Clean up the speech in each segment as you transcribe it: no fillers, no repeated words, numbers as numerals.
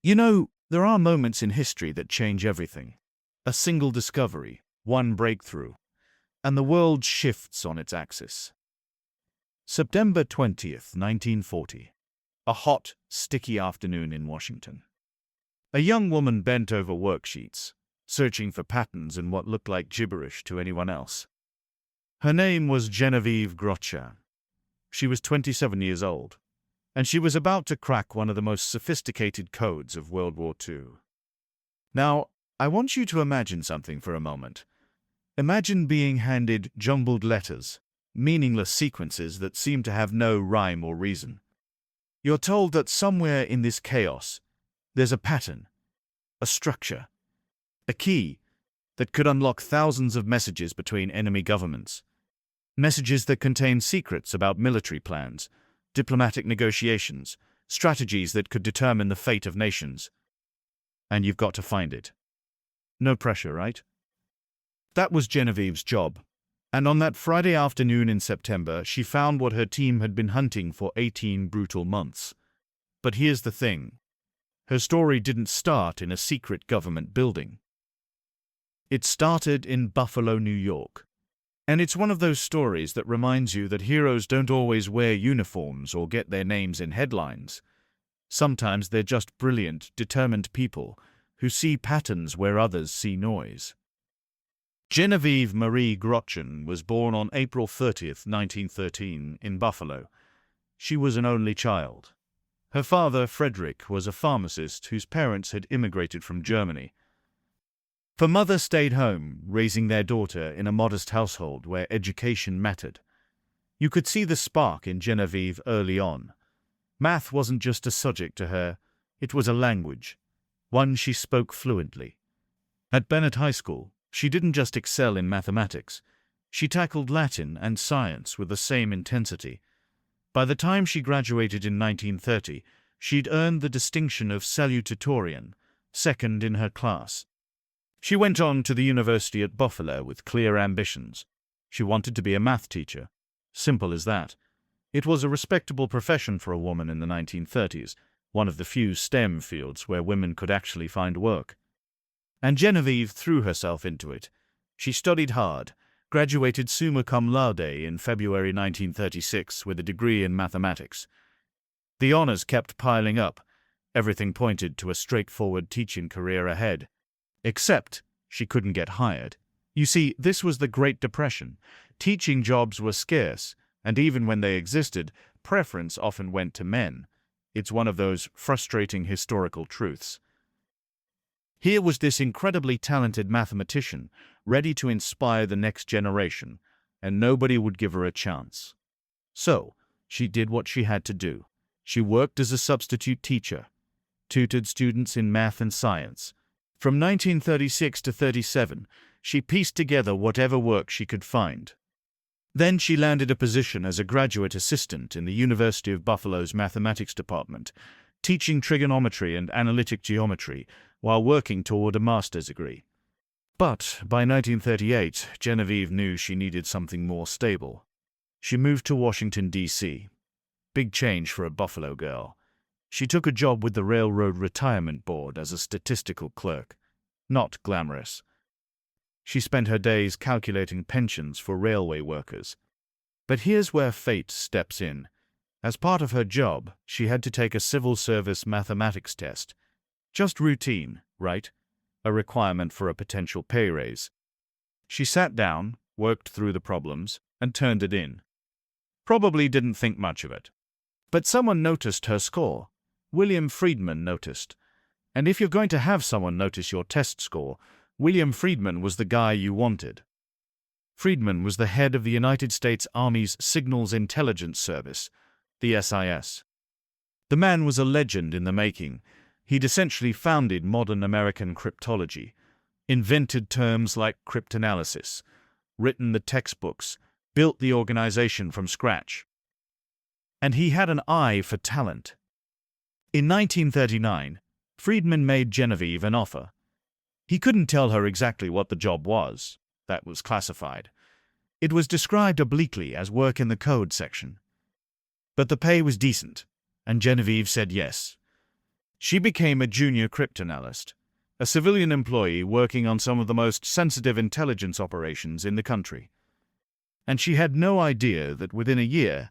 You know, there are moments in history that change everything. A single discovery, one breakthrough, and the world shifts on its axis. September 20th, 1940. A hot, sticky afternoon in Washington. A young woman bent over worksheets, searching for patterns in what looked like gibberish to anyone else. Her name was Genevieve Grotjan. She was 27 years old, and she was about to crack one of the most sophisticated codes of World War II. Now, I want you to imagine something for a moment. Imagine being handed jumbled letters, meaningless sequences that seem to have no rhyme or reason. You're told that somewhere in this chaos, there's a pattern, a structure, a key that could unlock thousands of messages between enemy governments. Messages that contain secrets about military plans, diplomatic negotiations, strategies that could determine the fate of nations. And you've got to find it. No pressure, right? That was Genevieve's job. And on that Friday afternoon in September, she found what her team had been hunting for 18 brutal months. But here's the thing. Her story didn't start in a secret government building. It started in Buffalo, New York. And it's one of those stories that reminds you that heroes don't always wear uniforms or get their names in headlines. Sometimes they're just brilliant, determined people who see patterns where others see noise. Genevieve Marie Grotjan was born on April 30th, 1913, in Buffalo. She was an only child. Her father, Frederick, was a pharmacist whose parents had immigrated from Germany. Her mother stayed home, raising their daughter in a modest household where education mattered. You could see the spark in Genevieve early on. Math wasn't just a subject to her, it was a language, one she spoke fluently. At Bennett High School, she didn't just excel in mathematics, she tackled Latin and science with the same intensity. By the time she graduated in 1930, she'd earned the distinction of salutatorian, second in her class. She went on to the University at Buffalo with clear ambitions. She wanted to be a math teacher. Simple as that. It was a respectable profession for a woman in the 1930s, one of the few STEM fields where women could actually find work. And Genevieve threw herself into it. She studied hard, graduated summa cum laude in February 1936 with a degree in mathematics. The honors kept piling up. Everything pointed to a straightforward teaching career ahead. Except she couldn't get hired. You see, this was the Great Depression. Teaching jobs were scarce, and even when they existed, preference often went to men. It's one of those frustrating historical truths. Here was this incredibly talented mathematician, ready to inspire the next generation, and nobody would give her a chance. So, she did what she had to do. She worked as a substitute teacher, tutored students in math and science. From 1936 to 37, she pieced together whatever work she could find. Then she landed a position as a graduate assistant in the University of Buffalo's mathematics department, teaching trigonometry and analytic geometry while working toward a master's degree. But by 1938, Genevieve knew she needed something more stable. She moved to Washington, D.C. Big change for a Buffalo girl. She took a job with the Railroad Retirement Board as a statistical clerk. Not glamorous. She spent her days calculating pensions for railway workers. But here's where fate steps in. As part of her job, she had to take a civil service mathematics test. Just routine, right? A requirement for a potential pay raise. She sat down, worked through the problems, and turned it in. Probably didn't think much of it. But someone noticed her score. William Friedman noticed. And if you're going to have someone notice your test score, William Friedman was the guy you wanted. Friedman was the head of the United States Army's Signals Intelligence Service, the SIS. The man was a legend in the making. He'd essentially founded modern American cryptology, invented terms like cryptanalysis, written the textbooks, built the organization from scratch. And he had an eye for talent. In 1939, Friedman made Genevieve an offer. He couldn't tell her exactly what the job was. That was classified. It was described obliquely as work in the code section. But the pay was decent, and Genevieve said yes. She became a junior cryptanalyst, a civilian employee working on some of the most sensitive intelligence operations in the country. And she had no idea that within a year,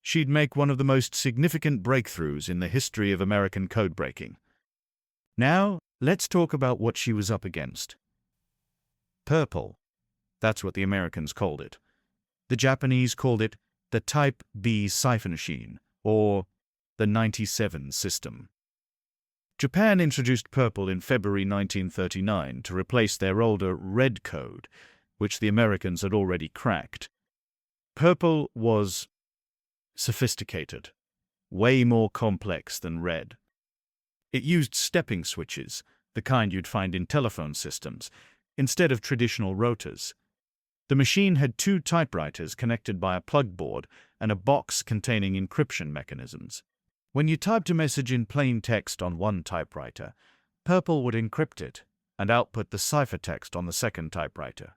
she'd make one of the most significant breakthroughs in the history of American codebreaking. Now, let's talk about what she was up against. Purple. That's what the Americans called it. The Japanese called it the Type B cipher machine, or the 97 system. Japan introduced Purple in February 1939 to replace their older Red code, which the Americans had already cracked. Purple was sophisticated, way more complex than Red. It used stepping switches, the kind you'd find in telephone systems, instead of traditional rotors. The machine had 2 typewriters connected by a plug board and a box containing encryption mechanisms. When you typed a message in plain text on one typewriter, Purple would encrypt it and output the ciphertext on the second typewriter.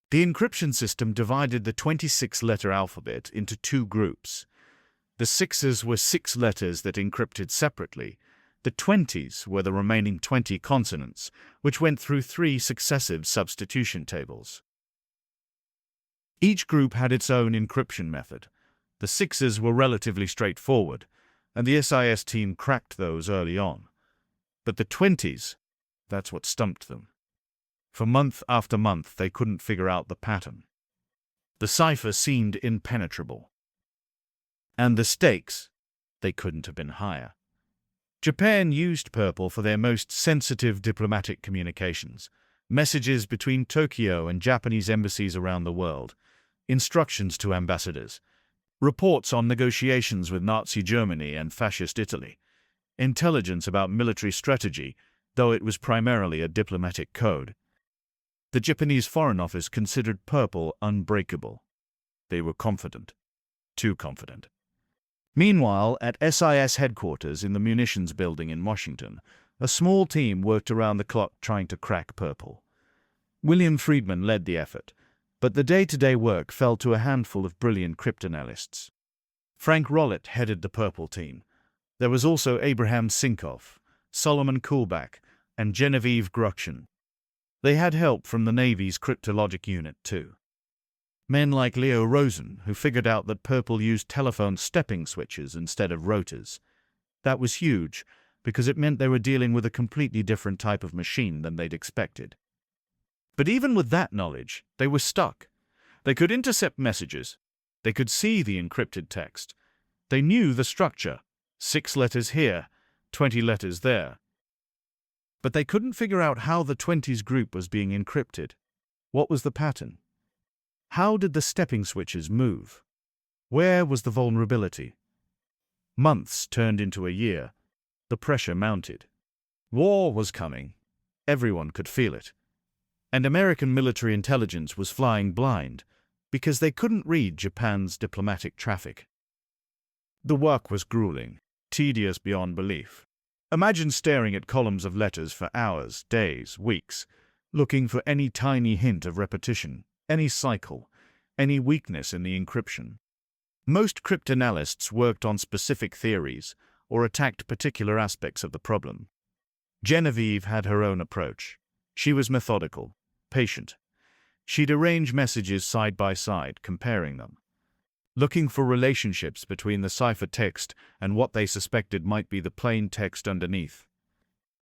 The encryption system divided the 26-letter alphabet into 2 groups. The 6s were 6 letters that encrypted separately. The 20s were the remaining 20 consonants, which went through 3 successive substitution tables. Each group had its own encryption method. The 6s were relatively straightforward, and the SIS team cracked those early on. But the 20s, that's what stumped them. For month after month, they couldn't figure out the pattern. The cipher seemed impenetrable. And the stakes, they couldn't have been higher. Japan used Purple for their most sensitive diplomatic communications, messages between Tokyo and Japanese embassies around the world, instructions to ambassadors, reports on negotiations with Nazi Germany and Fascist Italy, intelligence about military strategy, though it was primarily a diplomatic code. The Japanese Foreign Office considered Purple unbreakable. They were confident. Too confident. Meanwhile, at SIS headquarters in the munitions building in Washington, a small team worked around the clock trying to crack Purple. William Friedman led the effort, but the day-to-day work fell to a handful of brilliant cryptanalysts. Frank Rollitt headed the Purple team. There was also Abraham Sinkoff, Solomon Kuhlbach, and Genevieve Grotjan. They had help from the Navy's cryptologic unit, too. Men like Leo Rosen, who figured out that Purple used telephone stepping switches instead of rotors. That was huge, because it meant they were dealing with a completely different type of machine than they'd expected. But even with that knowledge, they were stuck. They could intercept messages. They could see the encrypted text. They knew the structure. 6 letters here, 20 letters there. But they couldn't figure out how the 20s group was being encrypted. What was the pattern? How did the stepping switches move? Where was the vulnerability? Months turned into a year. The pressure mounted. War was coming. Everyone could feel it. And American military intelligence was flying blind because they couldn't read Japan's diplomatic traffic. The work was grueling, tedious beyond belief. Imagine staring at columns of letters for hours, days, weeks, looking for any tiny hint of repetition, any cycle, any weakness in the encryption. Most cryptanalysts worked on specific theories or attacked particular aspects of the problem. Genevieve had her own approach. She was methodical, patient. She'd arrange messages side by side, comparing them, looking for relationships between the cipher text and what they suspected might be the plain text underneath.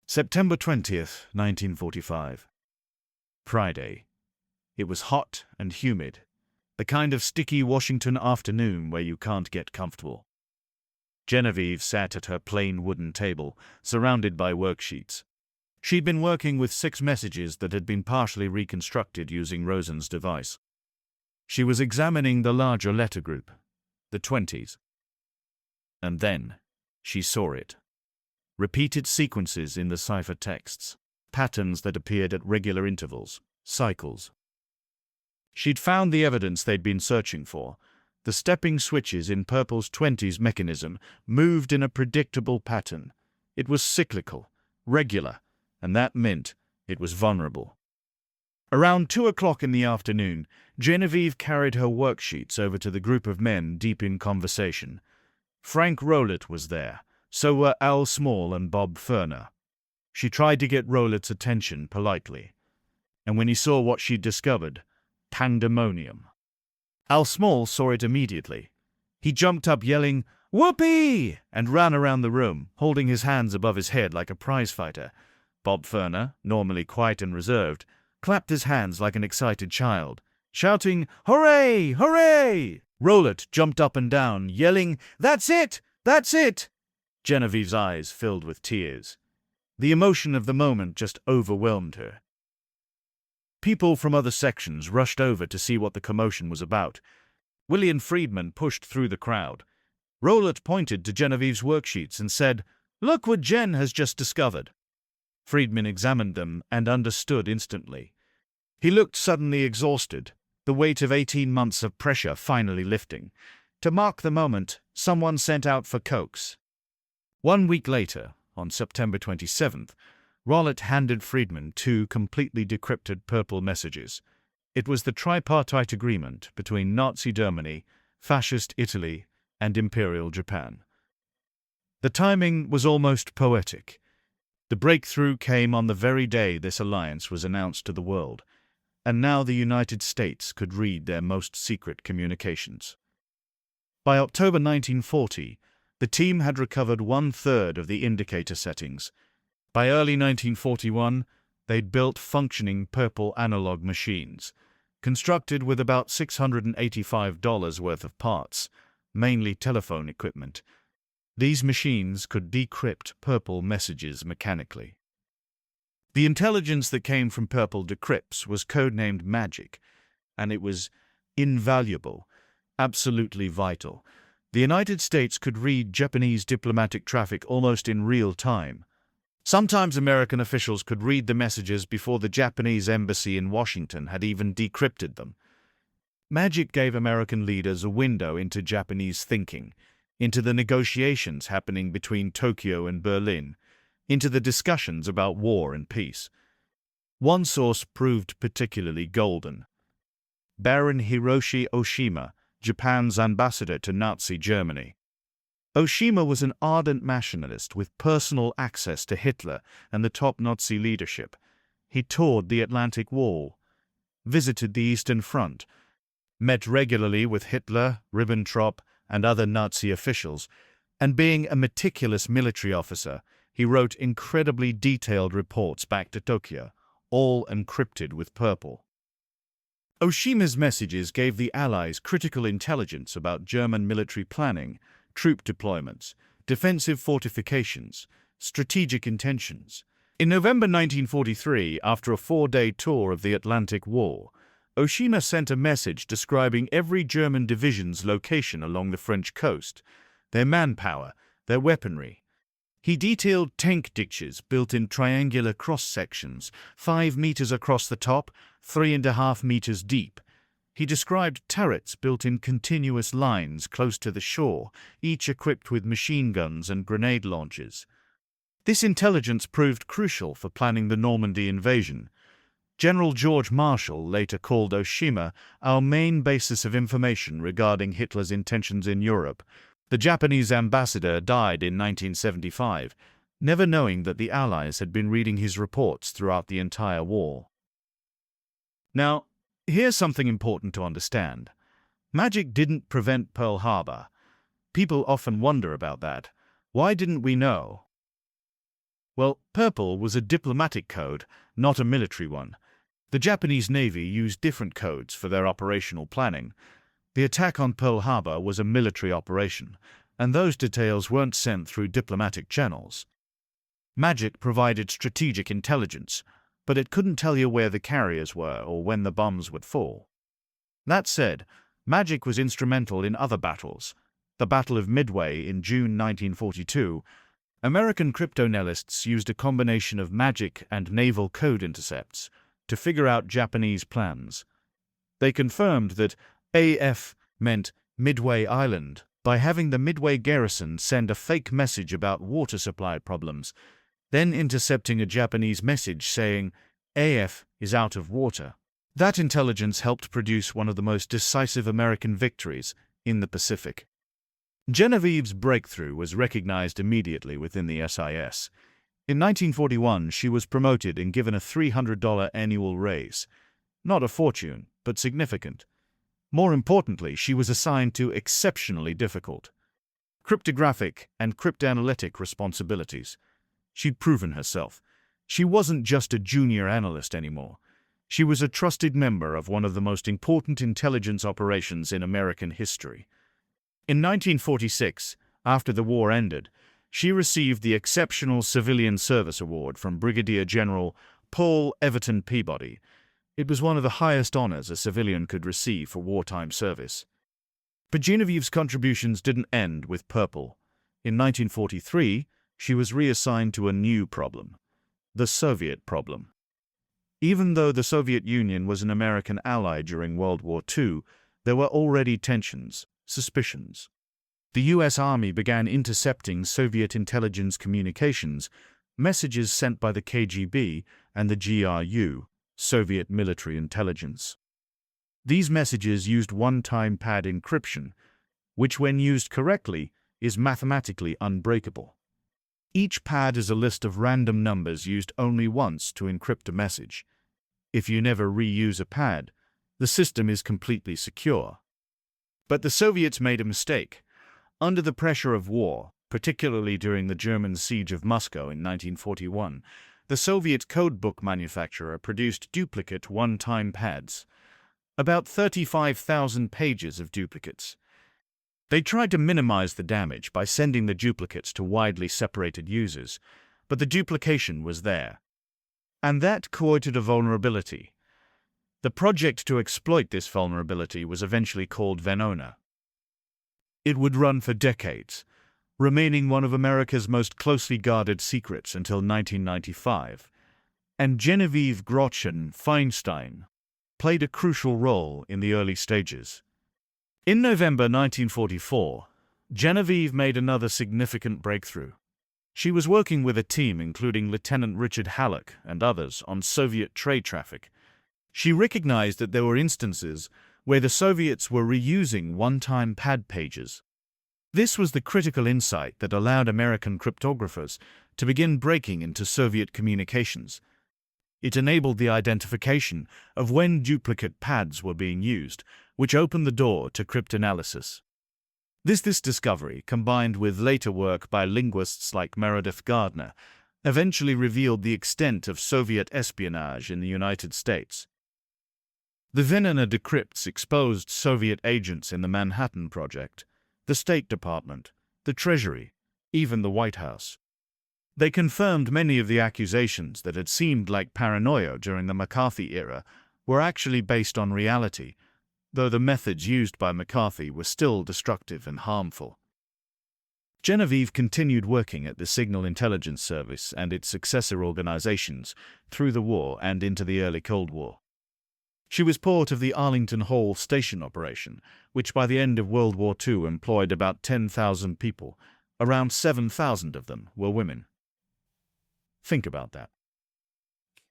September 20th, 1945. Friday. It was hot and humid, the kind of sticky Washington afternoon where you can't get comfortable. Genevieve sat at her plain wooden table, surrounded by worksheets. She'd been working with 6 messages that had been partially reconstructed using Rosen's device. She was examining the larger letter group, the 20s. And then she saw it. Repeated sequences in the cipher texts, patterns that appeared at regular intervals, cycles. She'd found the evidence they'd been searching for. The stepping switches in Purple's 20s mechanism moved in a predictable pattern. It was cyclical, regular, and that meant it was vulnerable. Around 2 o'clock in the afternoon, Genevieve carried her worksheets over to the group of men deep in conversation. Frank Rollitt was there, So were Al Small and Bob Ferner. She tried to get Rowlett's attention politely, and when he saw what she'd discovered, pandemonium. Al Small saw it immediately. He jumped up yelling, "Whoopee!" and ran around the room, holding his hands above his head like a prizefighter. Bob Ferner, normally quiet and reserved, clapped his hands like an excited child, shouting, "Hooray! Hooray!" Rowlett jumped up and down, yelling, "That's it! That's it!" Genevieve's eyes filled with tears. The emotion of the moment just overwhelmed her. People from other sections rushed over to see what the commotion was about. William Friedman pushed through the crowd. Rowlett pointed to Genevieve's worksheets and said, "Look what Jen has just discovered." Friedman examined them and understood instantly. He looked suddenly exhausted, the weight of 18 months of pressure finally lifting. To mark the moment, someone sent out for Cokes. 1 week later, on September 27th, Rowlett handed Friedman 2 completely decrypted purple messages. It was the tripartite agreement between Nazi Germany, Fascist Italy, and Imperial Japan. The timing was almost poetic. The breakthrough came on the very day this alliance was announced to the world, and now the United States could read their most secret communications. By October 1940, the team had recovered 1/3 of the indicator settings. By early 1941, they'd built functioning purple analog machines, constructed with about $685 worth of parts, mainly telephone equipment. These machines could decrypt purple messages mechanically. The intelligence that came from purple decrypts was codenamed Magic, and it was invaluable, absolutely vital. The United States could read Japanese diplomatic traffic almost in real time. Sometimes American officials could read the messages before the Japanese embassy in Washington had even decrypted them. Magic gave American leaders a window into Japanese thinking, into the negotiations happening between Tokyo and Berlin, into the discussions about war and peace. One source proved particularly golden. Baron Hiroshi Oshima, Japan's ambassador to Nazi Germany. Oshima was an ardent nationalist with personal access to Hitler and the top Nazi leadership. He toured the Atlantic Wall, visited the Eastern Front, met regularly with Hitler, Ribbentrop, and other Nazi officials, and being a meticulous military officer, he wrote incredibly detailed reports back to Tokyo, all encrypted with purple. Oshima's messages gave the Allies critical intelligence about German military planning, troop deployments, defensive fortifications, strategic intentions. In November 1943, after a 4-day tour of the Atlantic Wall, Oshima sent a message describing every German division's location along the French coast, their manpower, their weaponry. He detailed tank ditches built in triangular cross-sections, 5 meters across the top, 3.5 meters deep. He described turrets built in continuous lines close to the shore, each equipped with machine guns and grenade launchers. This intelligence proved crucial for planning the Normandy invasion. General George Marshall later called Oshima our main basis of information regarding Hitler's intentions in Europe. The Japanese ambassador died in 1975, never knowing that the Allies had been reading his reports throughout the entire war. Now, here's something important to understand. Magic didn't prevent Pearl Harbor. People often wonder about that. Why didn't we know? Well, purple was a diplomatic code, not a military one. The Japanese Navy used different codes for their operational planning. The attack on Pearl Harbor was a military operation, and those details weren't sent through diplomatic channels. Magic provided strategic intelligence, but it couldn't tell you where the carriers were or when the bombs would fall. That said, Magic was instrumental in other battles. The Battle of Midway in June 1942, American cryptanalysts used a combination of magic and naval code intercepts to figure out Japanese plans. They confirmed that AF meant Midway Island by having the Midway garrison send a fake message about water supply problems, then intercepting a Japanese message saying AF is out of water. That intelligence helped produce one of the most decisive American victories in the Pacific. Genevieve's breakthrough was recognized immediately within the SIS. In 1941, she was promoted and given a $300 annual raise. Not a fortune, but significant. More importantly, she was assigned to exceptionally difficult cryptographic and cryptanalytic responsibilities. She'd proven herself. She wasn't just a junior analyst anymore. She was a trusted member of one of the most important intelligence operations in American history. In 1946, after the war ended, she received the Exceptional Civilian Service Award from Brigadier General Paul Everton Peabody. It was one of the highest honors a civilian could receive for wartime service. But Genevieve's contributions didn't end with purple. In 1943, she was reassigned to a new problem, the Soviet problem. Even though the Soviet Union was an American ally during World War II, there were already tensions, suspicions. The U.S. Army began intercepting Soviet intelligence communications, messages sent by the KGB and the GRU, Soviet Military Intelligence. These messages used one-time pad encryption, which when used correctly is mathematically unbreakable. Each pad is a list of random numbers used only once to encrypt a message. If you never reuse a pad, the system is completely secure. But the Soviets made a mistake. Under the pressure of war, particularly during the German siege of Moscow in 1941, the Soviet codebook manufacturer produced duplicate one-time pads. About 35,000 pages of duplicates. They tried to minimize the damage by sending the duplicates to widely separated users, but the duplication was there. And that created a vulnerability. The project to exploit this vulnerability was eventually called Venona. It would run for decades, remaining one of America's most closely guarded secrets until 1995. And Genevieve Grotjan Feinstein played a crucial role in the early stages. In November 1944, Genevieve made another significant breakthrough. She was working with a team including Lieutenant Richard Halleck and others on Soviet trade traffic. She recognized that there were instances where the Soviets were reusing one-time pad pages. This was the critical insight that allowed American cryptographers to begin breaking into Soviet communications. It enabled the identification of when duplicate pads were being used, which opened the door to cryptanalysis. This discovery, combined with later work by linguists like Meredith Gardner, eventually revealed the extent of Soviet espionage in the United States. The Venona decrypts exposed Soviet agents in the Manhattan Project, the State Department, the Treasury, even the White House. They confirmed many of the accusations that had seemed like paranoia during the McCarthy era were actually based on reality, though the methods used by McCarthy were still destructive and harmful. Genevieve continued working at the Signal Intelligence Service and its successor organizations through the war and into the early Cold War. She was part of the Arlington Hall Station operation, which by the end of World War II employed about 10,000 people. Around 7,000 of them were women. Think about that.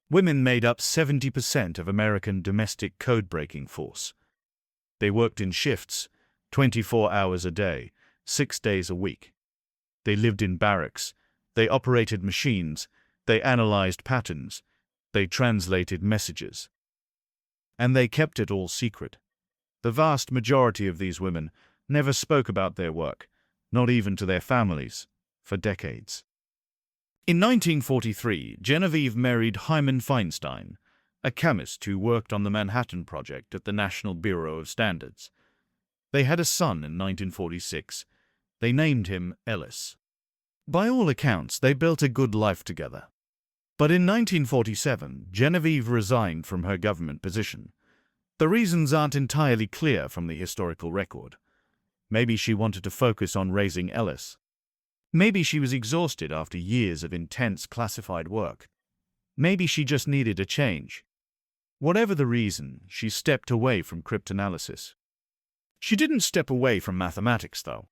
Women made up 70% of American domestic code-breaking force. They worked in shifts, 24 hours a day, 6 days a week. They lived in barracks. They operated machines. They analyzed patterns. They translated messages. And they kept it all secret. The vast majority of these women never spoke about their work, not even to their families, for decades. In 1943, Genevieve married Hyman Feinstein, a chemist who worked on the Manhattan Project at the National Bureau of Standards. They had a son in 1946. They named him Ellis. By all accounts, they built a good life together. But in 1947, Genevieve resigned from her government position. The reasons aren't entirely clear from the historical record. Maybe she wanted to focus on raising Ellis. Maybe she was exhausted after years of intense classified work. Maybe she just needed a change. Whatever the reason, she stepped away from cryptanalysis. She didn't step away from mathematics, though.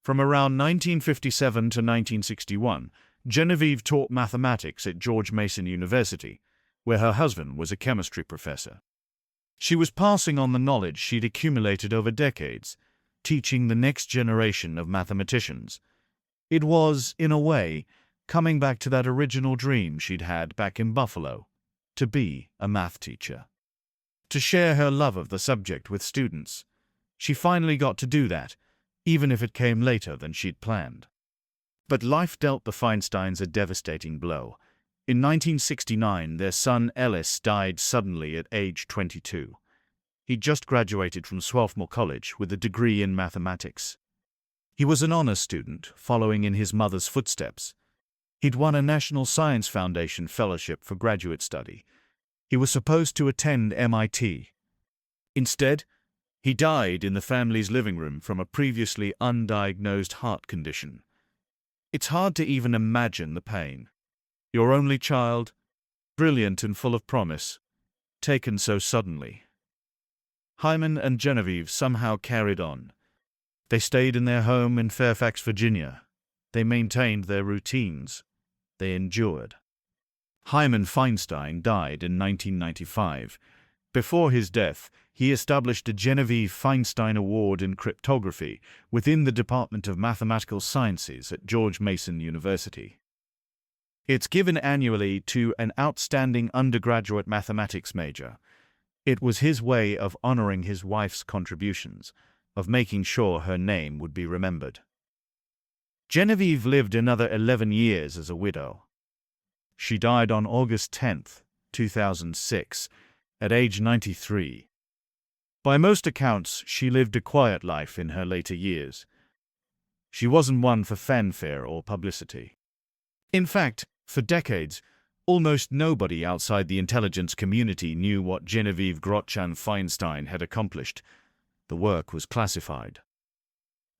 From around 1957 to 1961, Genevieve taught mathematics at George Mason University, where her husband was a chemistry professor. She was passing on the knowledge she'd accumulated over decades. teaching the next generation of mathematicians. It was, in a way, coming back to that original dream she'd had back in Buffalo, to be a math teacher. To share her love of the subject with students. She finally got to do that, even if it came later than she'd planned. But life dealt the Feinsteins a devastating blow. In 1969, their son Ellis died suddenly at age 22. He'd just graduated from Swarthmore College with a degree in mathematics. He was an honors student, following in his mother's footsteps. He'd won a National Science Foundation fellowship for graduate study. He was supposed to attend MIT. Instead, he died in the family's living room from a previously undiagnosed heart condition. It's hard to even imagine the pain. Your only child, brilliant and full of promise, taken so suddenly. Hyman and Genevieve somehow carried on. They stayed in their home in Fairfax, Virginia. They maintained their routines. They endured. Hyman Feinstein died in 1995. Before his death, he established a Genevieve Feinstein Award in Cryptography within the Department of Mathematical Sciences at George Mason University. It's given annually to an outstanding undergraduate mathematics major. It was his way of honoring his wife's contributions, of making sure her name would be remembered. Genevieve lived another 11 years as a widow. She died on August 10, 2006, at age 93. By most accounts, she lived a quiet life in her later years. She wasn't one for fanfare or publicity. In fact, for decades, almost nobody outside the intelligence community knew what Genevieve Grotjan Feinstein had accomplished. The work was classified.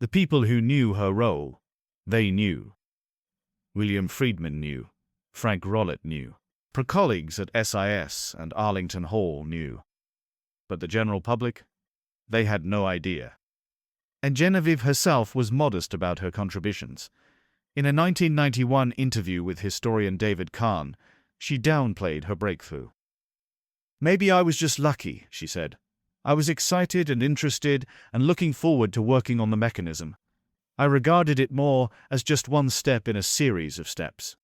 The people who knew her role, they knew. William Friedman knew. Frank Rollet knew. Her colleagues at SIS and Arlington Hall knew. But the general public? They had no idea. And Genevieve herself was modest about her contributions. In a 1991 interview with historian David Kahn, she downplayed her breakthrough. "Maybe I was just lucky," she said. "I was excited and interested and looking forward to working on the mechanism. I regarded it more as just one step in a series of steps."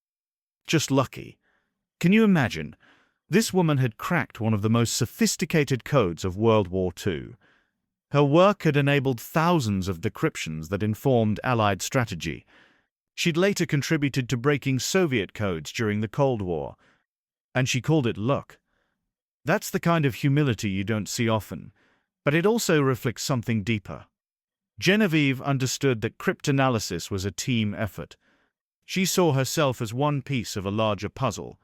Just lucky. Can you imagine? This woman had cracked one of the most sophisticated codes of World War II. Her work had enabled thousands of decryptions that informed Allied strategy. She'd later contributed to breaking Soviet codes during the Cold War, and she called it luck. That's the kind of humility you don't see often, but it also reflects something deeper. Genevieve understood that cryptanalysis was a team effort. She saw herself as one piece of a larger puzzle.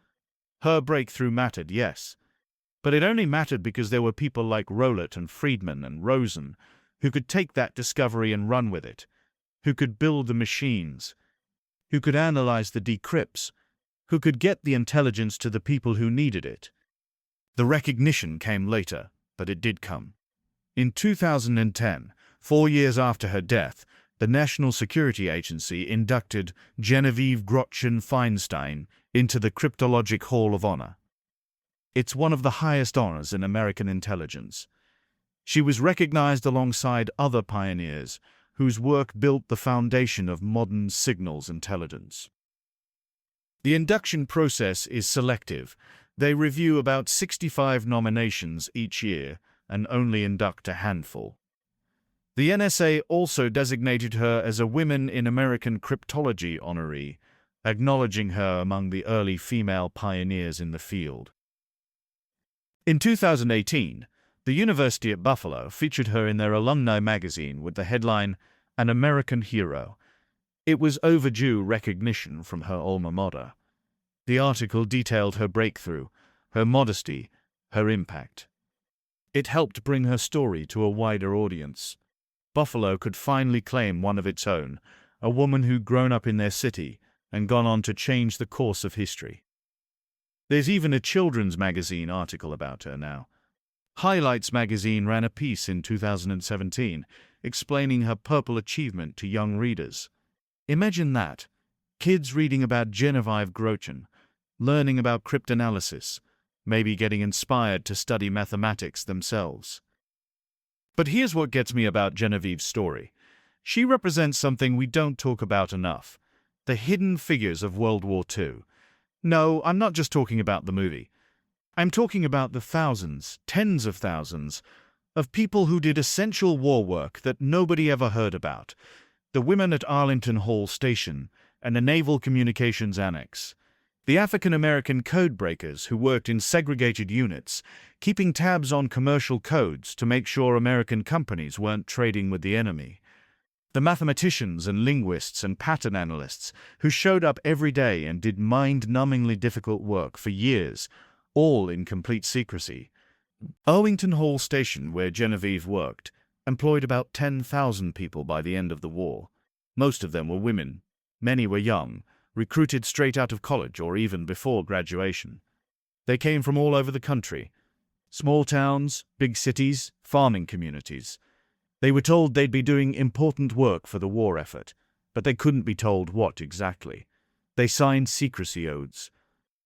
Her breakthrough mattered, yes, but it only mattered because there were people like Rollet and Friedman and Rosen who could take that discovery and run with it, who could build the machines, who could analyze the decrypts, who could get the intelligence to the people who needed it. The recognition came later, but it did come. In 2010, 4 years after her death, the National Security Agency inducted Genevieve Grotjan Feinstein into the Cryptologic Hall of Honor. It's one of the highest honors in American intelligence. She was recognized alongside other pioneers whose work built the foundation of modern signals intelligence. The induction process is selective. They review about 65 nominations each year and only induct a handful. The NSA also designated her as a Women in American Cryptology honoree, acknowledging her among the early female pioneers in the field. In 2018, the University at Buffalo featured her in their alumni magazine with the headline, "An American Hero." It was overdue recognition from her alma mater. The article detailed her breakthrough, her modesty, her impact. It helped bring her story to a wider audience. Buffalo could finally claim one of its own, a woman who'd grown up in their city and gone on to change the course of history. There's even a children's magazine article about her now. Highlights magazine ran a piece in 2017 explaining her purple achievement to young readers. Imagine that. Kids reading about Genevieve Grotjan, learning about cryptanalysis, maybe getting inspired to study mathematics themselves. But here's what gets me about Genevieve's story. She represents something we don't talk about enough: the hidden figures of World War II. No, I'm not just talking about the movie. I'm talking about the thousands, tens of thousands, of people who did essential war work that nobody ever heard about. The women at Arlington Hall Station and the Naval Communications Annex. The African-American codebreakers who worked in segregated units, keeping tabs on commercial codes to make sure American companies weren't trading with the enemy. The mathematicians and linguists and pattern analysts who showed up every day and did mind-numbingly difficult work for years, all in complete secrecy. Arlington Hall Station, where Genevieve worked, employed about 10,000 people by the end of the war. Most of them were women. Many were young, recruited straight out of college or even before graduation. They came from all over the country. Small towns, big cities, farming communities. They were told they'd be doing important work for the war effort, but they couldn't be told what exactly. They signed secrecy oaths.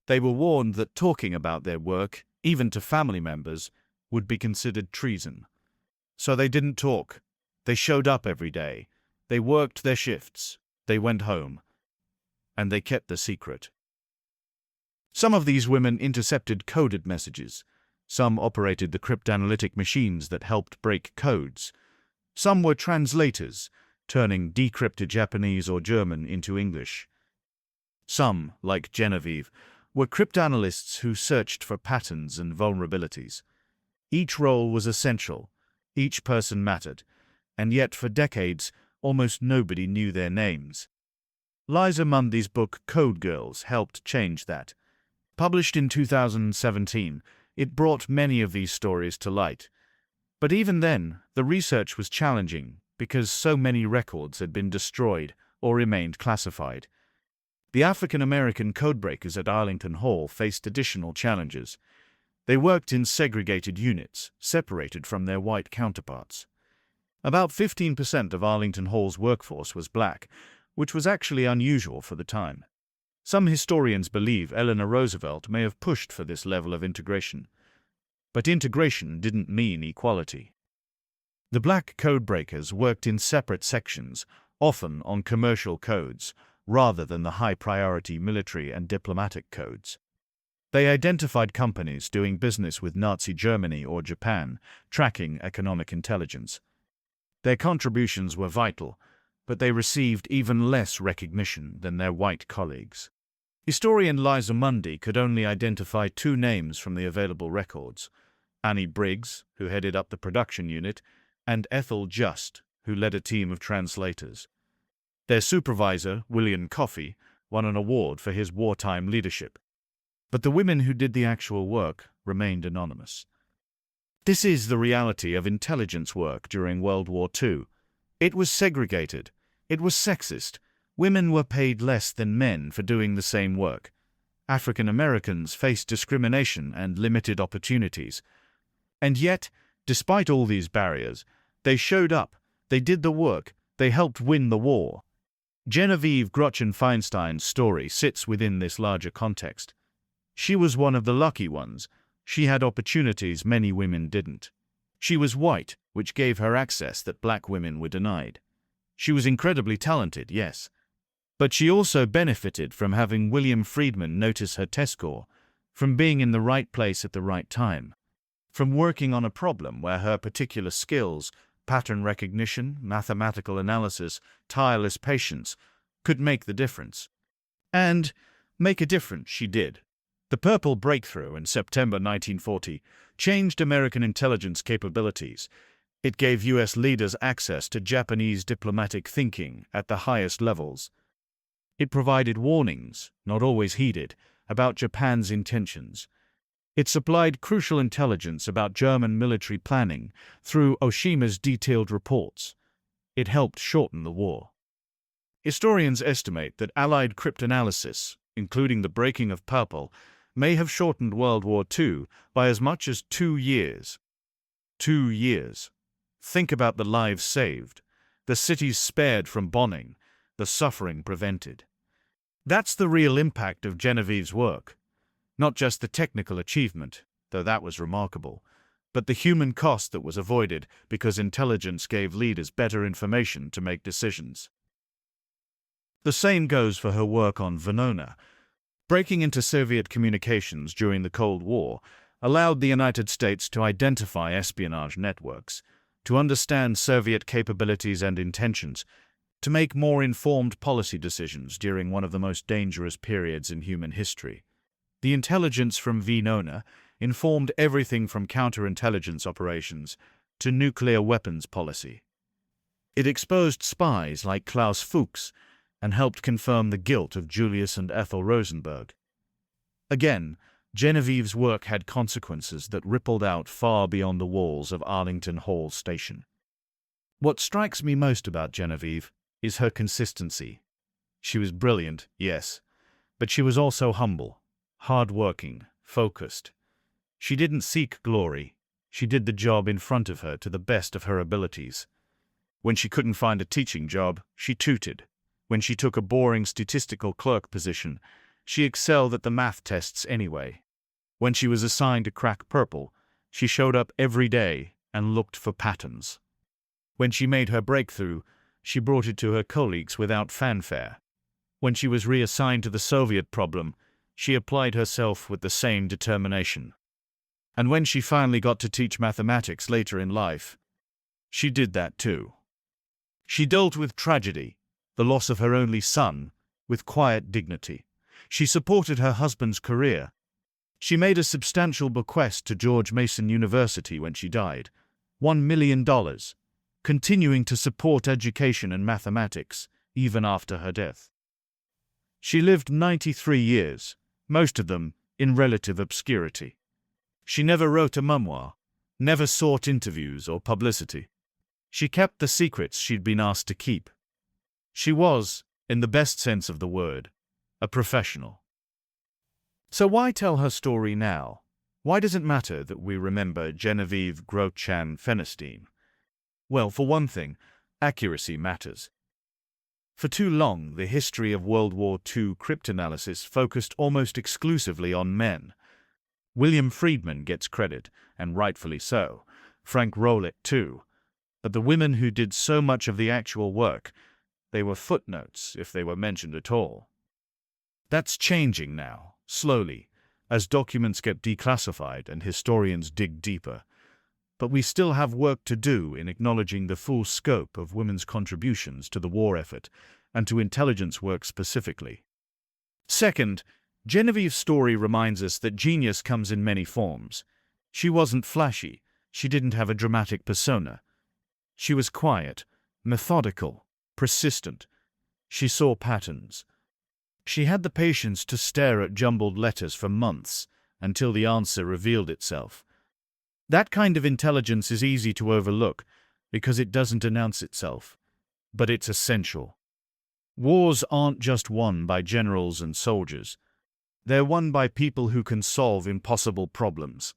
They were warned that talking about their work, even to family members, would be considered treason. So they didn't talk. They showed up every day. They worked their shifts. They went home. And they kept the secret. Some of these women intercepted coded messages. Some operated the cryptanalytic machines that helped break codes. Some were translators, turning decrypted Japanese or German into English. Some, like Genevieve, were cryptanalysts who searched for patterns and vulnerabilities. Each role was essential. Each person mattered. And yet, for decades, almost nobody knew their names. Liza Mundy's book Code Girls helped change that. Published in 2017, it brought many of these stories to light. But even then, the research was challenging because so many records had been destroyed or remained classified. The African-American codebreakers at Arlington Hall faced additional challenges. They worked in segregated units, separated from their white counterparts. About 15% of Arlington Hall's workforce was black, which was actually unusual for the time. Some historians believe Eleanor Roosevelt may have pushed for this level of integration. But integration didn't mean equality. The black codebreakers worked in separate sections, often on commercial codes, rather than the high-priority military and diplomatic codes. They identified companies doing business with Nazi Germany or Japan, tracking economic intelligence. Their contributions were vital, but they received even less recognition than their white colleagues. Historian Liza Mundy could only identify two names from the available records: Annie Briggs, who headed up the production unit, and Ethel Just, who led a team of translators. Their supervisor, William Coffey, won an award for his wartime leadership. But the women who did the actual work remained anonymous. This is the reality of intelligence work during World War II. It was segregated. It was sexist. Women were paid less than men for doing the same work. African Americans faced discrimination and limited opportunities. And yet, despite all these barriers, they showed up, they did the work, they helped win the war. Genevieve Grotjan Feinstein's story sits within this larger context. She was one of the lucky ones. She had opportunities many women didn't. She was white, which gave her access that black women were denied. She was incredibly talented, yes. But she also benefited from having William Friedman notice her test score, from being in the right place at the right time, from working on a problem where her particular skills, pattern recognition, mathematical analysis, tireless patience, could make the difference. And make a difference she did. The Purple Breakthrough in September 1940 changed American intelligence capabilities. It gave U.S. leaders access to Japanese diplomatic thinking at the highest levels. It provided warnings, not always heeded, about Japan's intentions. It supplied crucial intelligence about German military planning through Oshima's detailed reports. It helped shorten the war. Historians estimate that Allied cryptanalysis, including the breaking of Purple, may have shortened World War II by as much as 2 years. 2 years. Think about the lives saved, the cities spared from bombing, the suffering prevented. That's the real impact of Genevieve's work. Not just the technical achievement, though that was remarkable, but the human cost that was avoided because intelligence gave leaders better information to make decisions. The same goes for her work on Venona. Breaking into Soviet communications during the Cold War allowed the United States to identify espionage networks, to understand Soviet capabilities and intentions, to make more informed policy decisions during one of the most dangerous periods in human history. The intelligence from Venona informed everything from counterintelligence operations to nuclear weapons policy. It exposed spies like Klaus Fuchs and helped confirm the guilt of Julius and Ethel Rosenberg. Again, Genevieve's work had consequences that rippled out far beyond the walls of Arlington Hall Station. What strikes me most about Genevieve is her consistency. She was brilliant, yes, but she was also humble, hard-working, focused. She didn't seek glory. She did the job in front of her to the best of her abilities. When she couldn't find a teaching job, she tutored. When she took a boring statistical clerk position, she excelled at the math tests anyway. When she was assigned to crack purple, she showed up every day and looked for patterns. When she made her breakthrough, she brought it to her colleagues without fanfare. When she was reassigned to the Soviet problem, she applied herself with the same determination. And when she finally got to teach mathematics later in life, she did that too. She dealt with tragedy, the loss of her only son, with quiet dignity. She supported her husband's career. She made a substantial bequest to George Mason University when she died, $1 million, continuing to support education and mathematics even after her death. She lived 93 years, most of them in relative obscurity. She never wrote a memoir, never sought interviews or publicity. She kept the secrets she'd been asked to keep. She was, in the best sense of the word, a professional. So why tell her story now? Why does it matter that we remember Genevieve Grotjan Fenestine? Well, for one thing, accuracy matters. For too long, the history of World War II cryptanalysis focused almost exclusively on men. William Friedman gets credit, and rightfully so. Frank Rowlett too. But the women who did so much of the actual work, they were footnotes if they were mentioned at all. That's changing now, slowly, as documents get declassified and historians dig deeper. But we still have work to do in acknowledging the full scope of women's contributions to the war effort and to intelligence work specifically. Second, Genevieve's story reminds us that genius comes in many forms. She wasn't flashy. She didn't have a dramatic persona. She was quiet, methodical, persistent. She saw patterns. She had the patience to stare at jumbled letters for months until the answer revealed itself. That kind of intelligence is easy to overlook because it doesn't announce itself, but it's essential. Wars aren't just won by generals and soldiers. They're won by people who can solve impossible problems,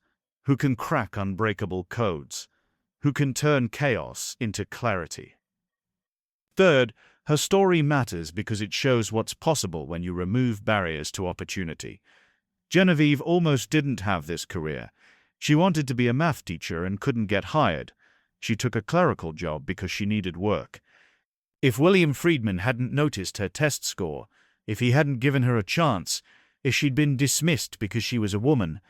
who can crack unbreakable codes, who can turn chaos into clarity. Third, her story matters because it shows what's possible when you remove barriers to opportunity. Genevieve almost didn't have this career. She wanted to be a math teacher and couldn't get hired. She took a clerical job because she needed work. If William Friedman hadn't noticed her test score, if he hadn't given her a chance, if she'd been dismissed because she was a woman,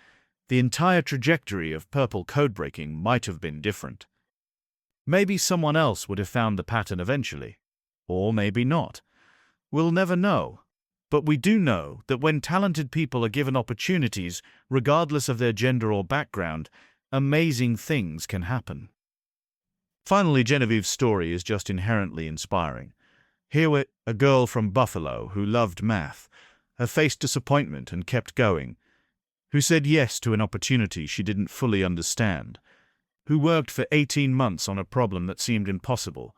the entire trajectory of purple codebreaking might have been different. Maybe someone else would have found the pattern eventually. Or maybe not. We'll never know. But we do know that when talented people are given opportunities, regardless of their gender or background, amazing things can happen. Finally, Genevieve's story is just inherently inspiring. Here was a girl from Buffalo who loved math, who faced disappointment and kept going, who said yes to an opportunity she didn't fully understand, who worked for 18 months on a problem that seemed impossible,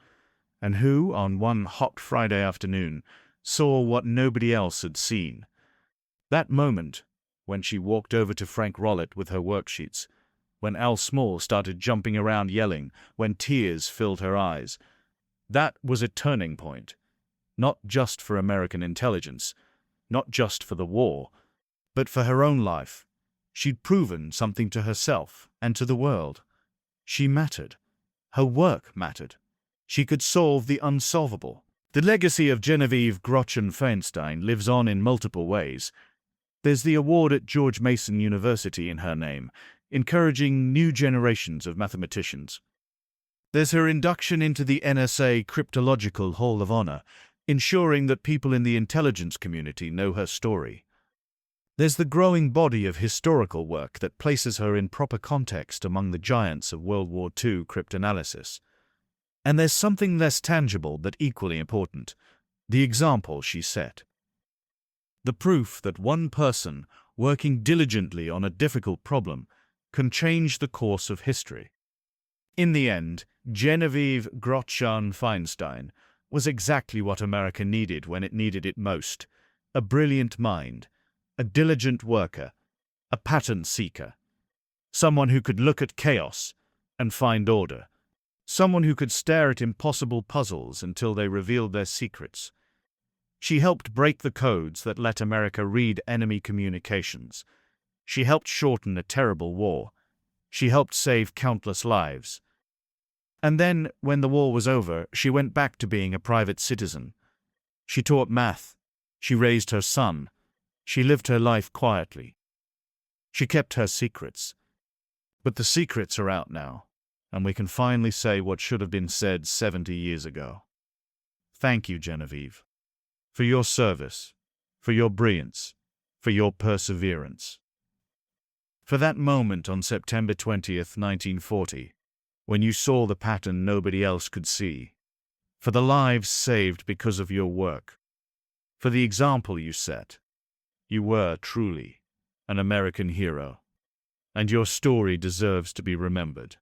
and who, on one hot Friday afternoon, saw what nobody else had seen. That moment, when she walked over to Frank Rowlett with her worksheets, when Al Small started jumping around yelling, when tears filled her eyes, that was a turning point, not just for American intelligence, not just for the war, but for her own life, She'd proven something to herself and to the world. She mattered. Her work mattered. She could solve the unsolvable. The legacy of Genevieve Grotjan Feinstein lives on in multiple ways. There's the award at George Mason University in her name, encouraging new generations of mathematicians. There's her induction into the NSA Cryptological Hall of Honor, ensuring that people in the intelligence community know her story. There's the growing body of historical work that places her in proper context among the giants of World War II cryptanalysis. And there's something less tangible but equally important, the example she set. The proof that one person, working diligently on a difficult problem, can change the course of history. In the end, Genevieve Grotjan Feinstein was exactly what America needed when it needed it most: a brilliant mind, a diligent worker, a pattern seeker, someone who could look at chaos and find order, someone who could stare at impossible puzzles until they revealed their secrets. She helped break the codes that let America read enemy communications. She helped shorten a terrible war. She helped save countless lives. And then, when the war was over, she went back to being a private citizen. She taught math. She raised her son. She lived her life quietly. She kept her secrets. But the secrets are out now, and we can finally say what should have been said 70 years ago. Thank you, Genevieve, for your service, for your brilliance, for your perseverance. For that moment on September 20th, 1940, when you saw the pattern nobody else could see. For the lives saved because of your work. For the example you set. You were, truly, an American hero. And your story deserves to be remembered.